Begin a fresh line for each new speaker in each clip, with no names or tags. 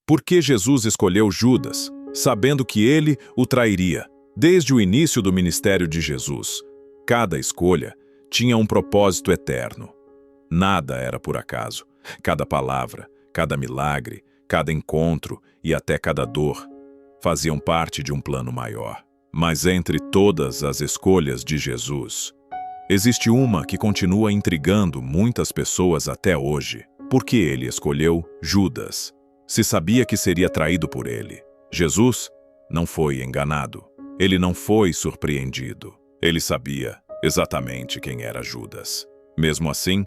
Por que Jesus escolheu Judas, sabendo que ele o trairia? Desde o início do ministério de Jesus, cada escolha tinha um propósito eterno. Nada era por acaso. Cada palavra, cada milagre, cada encontro e até cada dor faziam parte de um plano maior. Mas entre todas as escolhas de Jesus, existe uma que continua intrigando muitas pessoas até hoje. Por que ele escolheu Judas, se sabia que seria traído por ele? Jesus não foi enganado. Ele não foi surpreendido. Ele sabia exatamente quem era Judas. Mesmo assim,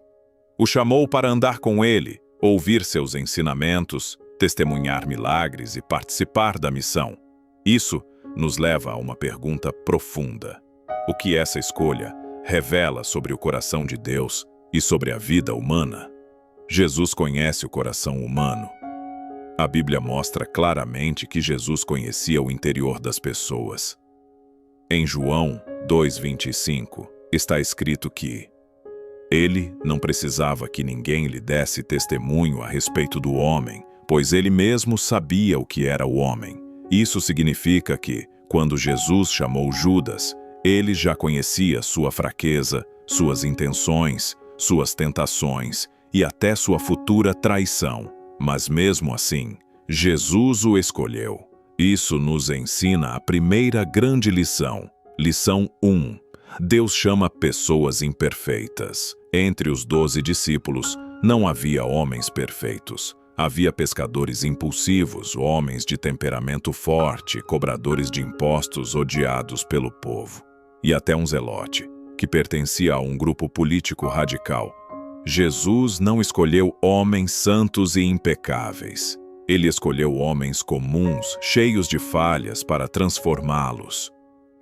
o chamou para andar com ele, ouvir seus ensinamentos, testemunhar milagres e participar da missão. Isso nos leva a uma pergunta profunda. O que essa escolha revela sobre o coração de Deus e sobre a vida humana? Jesus conhece o coração humano. A Bíblia mostra claramente que Jesus conhecia o interior das pessoas. Em João 2,25, está escrito que ele não precisava que ninguém lhe desse testemunho a respeito do homem, pois ele mesmo sabia o que era o homem. Isso significa que, quando Jesus chamou Judas, ele já conhecia sua fraqueza, suas intenções, suas tentações e até sua futura traição. Mas mesmo assim, Jesus o escolheu. Isso nos ensina a primeira grande lição. Lição 1. Deus chama pessoas imperfeitas. Entre os 12 discípulos, não havia homens perfeitos. Havia pescadores impulsivos, homens de temperamento forte, cobradores de impostos odiados pelo povo. E até um zelote, que pertencia a um grupo político radical. Jesus não escolheu homens santos e impecáveis. Ele escolheu homens comuns, cheios de falhas, para transformá-los.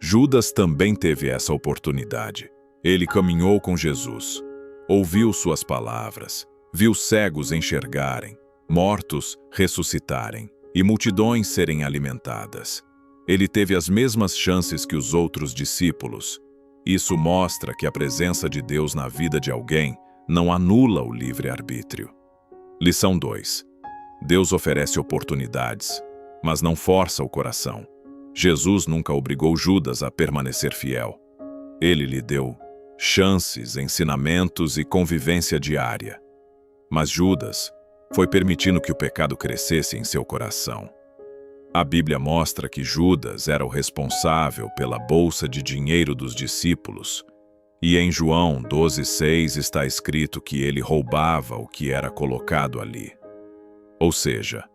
Judas também teve essa oportunidade. Ele caminhou com Jesus, ouviu suas palavras, viu cegos enxergarem, mortos ressuscitarem e multidões serem alimentadas. Ele teve as mesmas chances que os outros discípulos. Isso mostra que a presença de Deus na vida de alguém não anula o livre-arbítrio. Lição 2. Deus oferece oportunidades, mas não força o coração. Jesus nunca obrigou Judas a permanecer fiel. Ele lhe deu chances, ensinamentos e convivência diária. Mas Judas foi permitindo que o pecado crescesse em seu coração. A Bíblia mostra que Judas era o responsável pela bolsa de dinheiro dos discípulos. E em João 12,6 está escrito que ele roubava o que era colocado ali. Ou seja,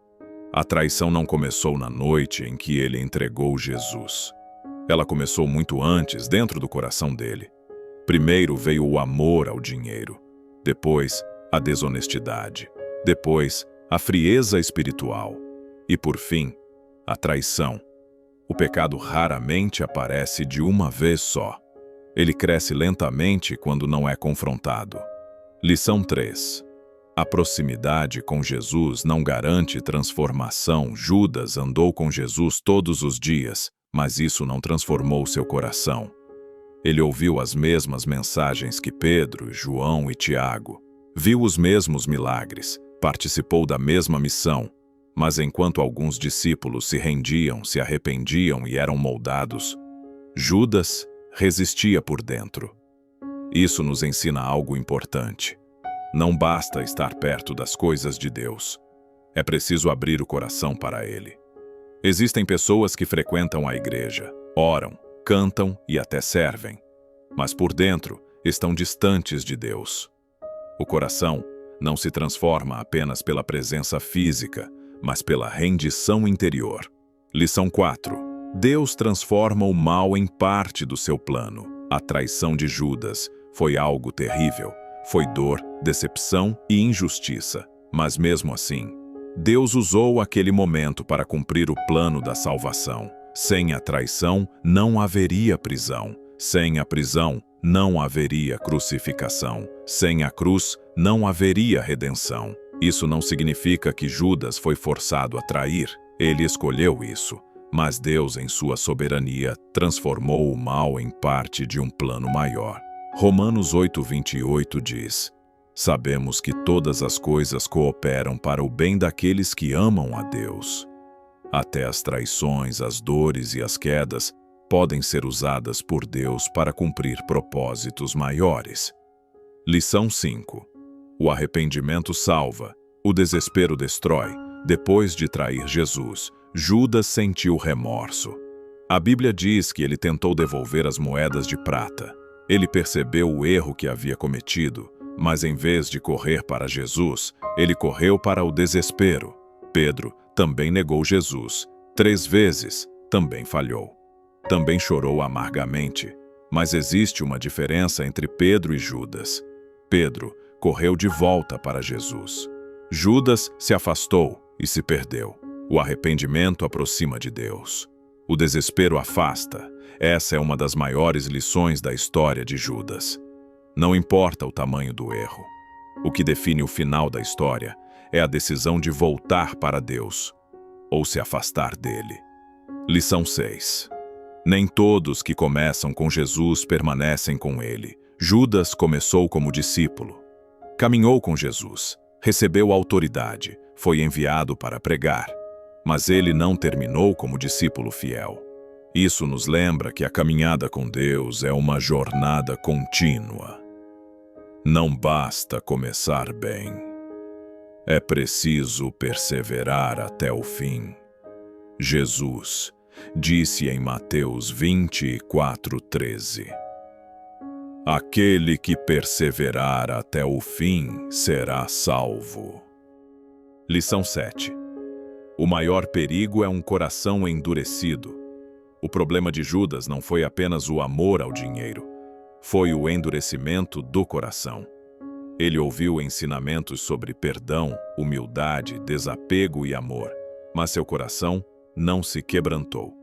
a traição não começou na noite em que ele entregou Jesus. Ela começou muito antes, dentro do coração dele. Primeiro veio o amor ao dinheiro, depois a desonestidade, depois a frieza espiritual e, por fim, a traição. O pecado raramente aparece de uma vez só. Ele cresce lentamente quando não é confrontado. Lição 3. A proximidade com Jesus não garante transformação. Judas andou com Jesus todos os dias, mas isso não transformou seu coração. Ele ouviu as mesmas mensagens que Pedro, João e Tiago, viu os mesmos milagres, participou da mesma missão, mas enquanto alguns discípulos se rendiam, se arrependiam e eram moldados, Judas resistia por dentro. Isso nos ensina algo importante. Não basta estar perto das coisas de Deus. É preciso abrir o coração para Ele. Existem pessoas que frequentam a igreja, oram, cantam e até servem, mas por dentro estão distantes de Deus. O coração não se transforma apenas pela presença física, mas pela rendição interior. Lição 4. Deus transforma o mal em parte do seu plano. A traição de Judas foi algo terrível. Foi dor, decepção e injustiça. Mas mesmo assim, Deus usou aquele momento para cumprir o plano da salvação. Sem a traição, não haveria prisão. Sem a prisão, não haveria crucificação. Sem a cruz, não haveria redenção. Isso não significa que Judas foi forçado a trair. Ele escolheu isso. Mas Deus, em sua soberania, transformou o mal em parte de um plano maior. Romanos 8,28 diz: Sabemos que todas as coisas cooperam para o bem daqueles que amam a Deus. Até as traições, as dores e as quedas podem ser usadas por Deus para cumprir propósitos maiores. Lição 5. O arrependimento salva, o desespero destrói. Depois de trair Jesus, Judas sentiu remorso. A Bíblia diz que ele tentou devolver as moedas de prata. Ele percebeu o erro que havia cometido, mas em vez de correr para Jesus, ele correu para o desespero. Pedro também negou Jesus 3 vezes, também falhou. Também chorou amargamente. Mas existe uma diferença entre Pedro e Judas. Pedro correu de volta para Jesus. Judas se afastou e se perdeu. O arrependimento aproxima de Deus. O desespero afasta. Essa é uma das maiores lições da história de Judas. Não importa o tamanho do erro. O que define o final da história é a decisão de voltar para Deus ou se afastar dele. Lição 6. Nem todos que começam com Jesus permanecem com ele. Judas começou como discípulo. Caminhou com Jesus, recebeu autoridade, foi enviado para pregar. Mas ele não terminou como discípulo fiel. Isso nos lembra que a caminhada com Deus é uma jornada contínua. Não basta começar bem. É preciso perseverar até o fim. Jesus disse em Mateus 24:13: Aquele que perseverar até o fim será salvo. Lição 7. O maior perigo é um coração endurecido. O problema de Judas não foi apenas o amor ao dinheiro, foi o endurecimento do coração. Ele ouviu ensinamentos sobre perdão, humildade, desapego e amor, mas seu coração não se quebrantou.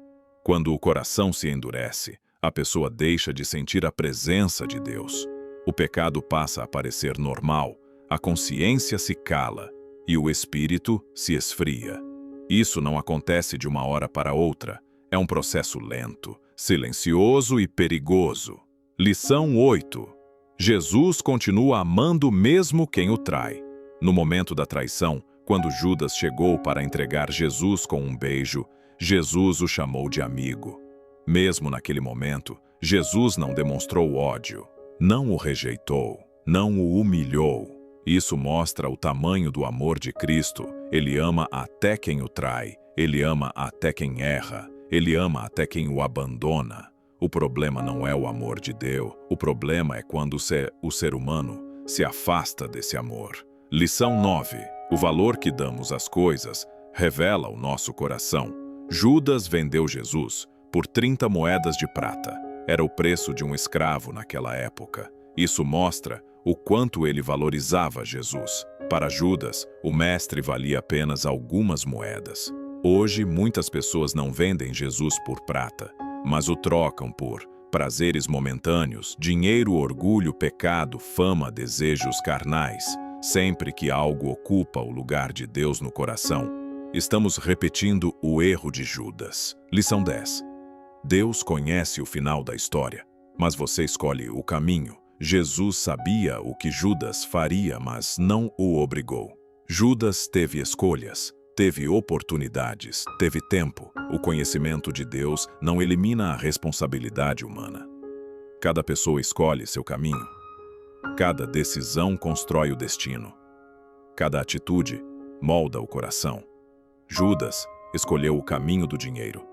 Quando o coração se endurece, a pessoa deixa de sentir a presença de Deus. O pecado passa a parecer normal, a consciência se cala e o espírito se esfria. Isso não acontece de uma hora para outra. É um processo lento, silencioso e perigoso. Lição 8. Jesus continua amando mesmo quem o trai. No momento da traição, quando Judas chegou para entregar Jesus com um beijo, Jesus o chamou de amigo. Mesmo naquele momento, Jesus não demonstrou ódio, não o rejeitou, não o humilhou. Isso mostra o tamanho do amor de Cristo. Ele ama até quem o trai, ele ama até quem erra, ele ama até quem o abandona. O problema não é o amor de Deus, o problema é quando o ser humano se afasta desse amor. Lição 9. O valor que damos às coisas revela o nosso coração. Judas vendeu Jesus por 30 moedas de prata. Era o preço de um escravo naquela época. Isso mostra o quanto ele valorizava Jesus. Para Judas, o mestre valia apenas algumas moedas. Hoje, muitas pessoas não vendem Jesus por prata, mas o trocam por prazeres momentâneos, dinheiro, orgulho, pecado, fama, desejos carnais. Sempre que algo ocupa o lugar de Deus no coração, estamos repetindo o erro de Judas. Lição 10. Deus conhece o final da história, mas você escolhe o caminho. Jesus sabia o que Judas faria, mas não o obrigou. Judas teve escolhas, teve oportunidades, teve tempo. O conhecimento de Deus não elimina a responsabilidade humana. Cada pessoa escolhe seu caminho. Cada decisão constrói o destino. Cada atitude molda o coração. Judas escolheu o caminho do dinheiro.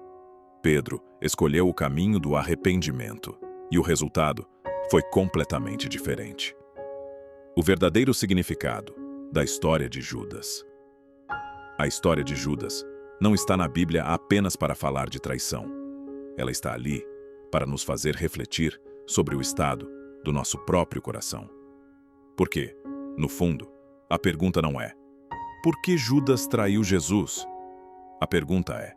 Pedro escolheu o caminho do arrependimento. E o resultado foi completamente diferente. O verdadeiro significado da história de Judas. A história de Judas não está na Bíblia apenas para falar de traição. Ela está ali para nos fazer refletir sobre o estado do nosso próprio coração. Porque, no fundo, a pergunta não é: por que Judas traiu Jesus? A pergunta é: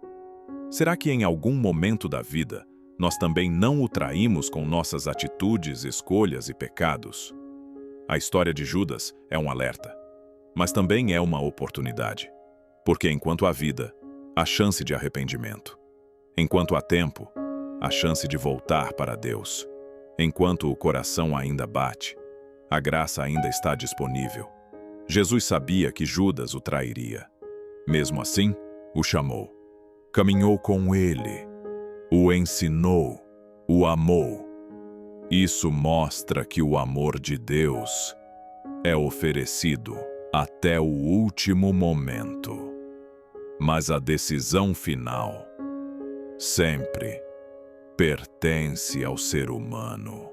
será que em algum momento da vida nós também não o traímos com nossas atitudes, escolhas e pecados? A história de Judas é um alerta, mas também é uma oportunidade. Porque enquanto há vida, há chance de arrependimento. Enquanto há tempo, há chance de voltar para Deus. Enquanto o coração ainda bate, A graça ainda está disponível. Jesus sabia que Judas o trairia. Mesmo assim, o chamou. Caminhou com ele. O ensinou. O amou. Isso mostra que o amor de Deus é oferecido até o último momento. Mas a decisão final sempre pertence ao ser humano.